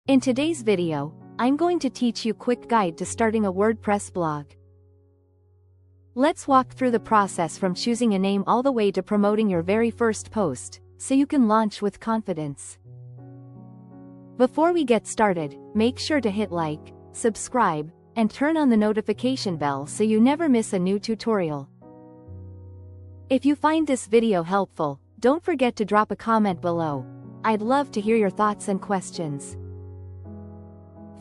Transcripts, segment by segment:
In today's video, I'm going to teach you a quick guide to starting a WordPress blog. Let's walk through the process from choosing a name all the way to promoting your very first post, so you can launch with confidence. Before we get started, make sure to hit like, subscribe, and turn on the notification bell so you never miss a new tutorial. If you find this video helpful, don't forget to drop a comment below. I'd love to hear your thoughts and questions.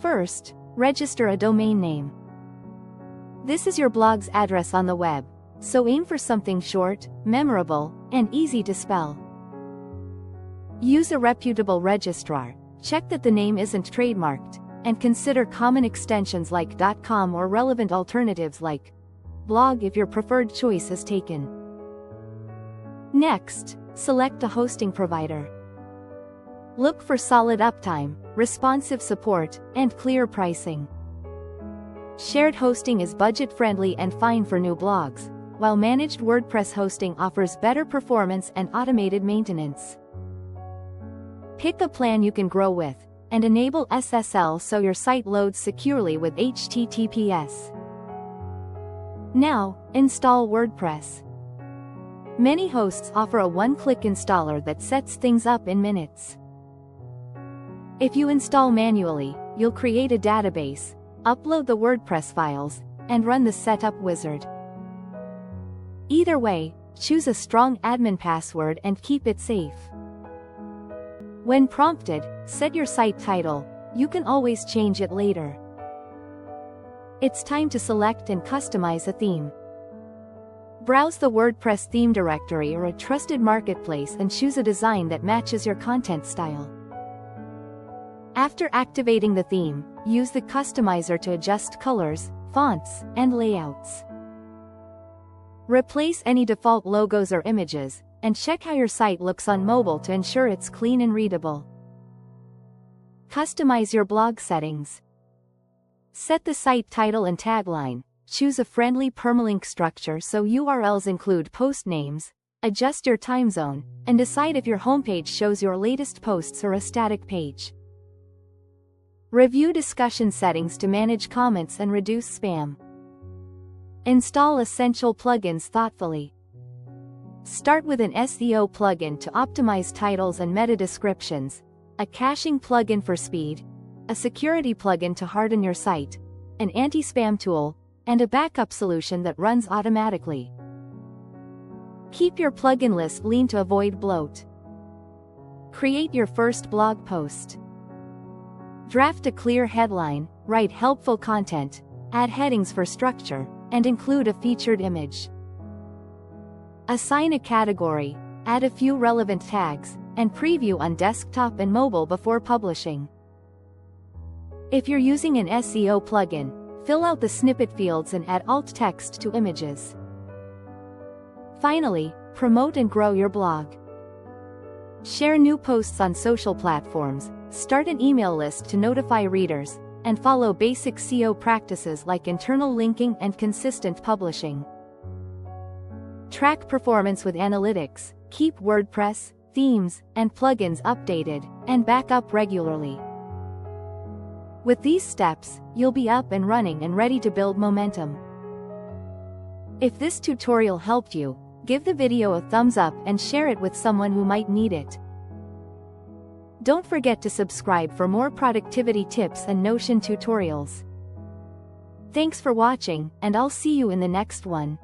First, register a domain name. This is your blog's address on the web, so aim for something short, memorable, and easy to spell. Use a reputable registrar, check that the name isn't trademarked, and consider common extensions like .com or relevant alternatives like blog if your preferred choice is taken. Next, select a hosting provider. Look for solid uptime, responsive support, and clear pricing. Shared hosting is budget-friendly and fine for new blogs, while managed WordPress hosting offers better performance and automated maintenance. Pick a plan you can grow with, and enable SSL so your site loads securely with HTTPS. Now, install WordPress. Many hosts offer a one-click installer that sets things up in minutes. If you install manually, you'll create a database, upload the WordPress files, and run the setup wizard. Either way, choose a strong admin password and keep it safe. When prompted, set your site title. You can always change it later. It's time to select and customize a theme. Browse the WordPress theme directory or a trusted marketplace and choose a design that matches your content style. After activating the theme, use the customizer to adjust colors, fonts, and layouts. Replace any default logos or images, and check how your site looks on mobile to ensure it's clean and readable. Customize your blog settings. Set the site title and tagline, choose a friendly permalink structure so URLs include post names, adjust your time zone, and decide if your homepage shows your latest posts or a static page. Review discussion settings to manage comments and reduce spam. Install essential plugins thoughtfully. Start with an SEO plugin to optimize titles and meta descriptions, a caching plugin for speed, a security plugin to harden your site, an anti-spam tool, and a backup solution that runs automatically. Keep your plugin list lean to avoid bloat. Create your first blog post. Draft a clear headline, write helpful content, add headings for structure, and include a featured image. Assign a category, add a few relevant tags, and preview on desktop and mobile before publishing. If you're using an SEO plugin, fill out the snippet fields and add alt text to images. Finally, promote and grow your blog. Share new posts on social platforms, start an email list to notify readers, and follow basic SEO practices like internal linking and consistent publishing. Track performance with analytics, keep WordPress, themes, and plugins updated, and back up regularly. With these steps, you'll be up and running and ready to build momentum. If this tutorial helped you, give the video a thumbs up and share it with someone who might need it. Don't forget to subscribe for more productivity tips and Notion tutorials. Thanks for watching, and I'll see you in the next one.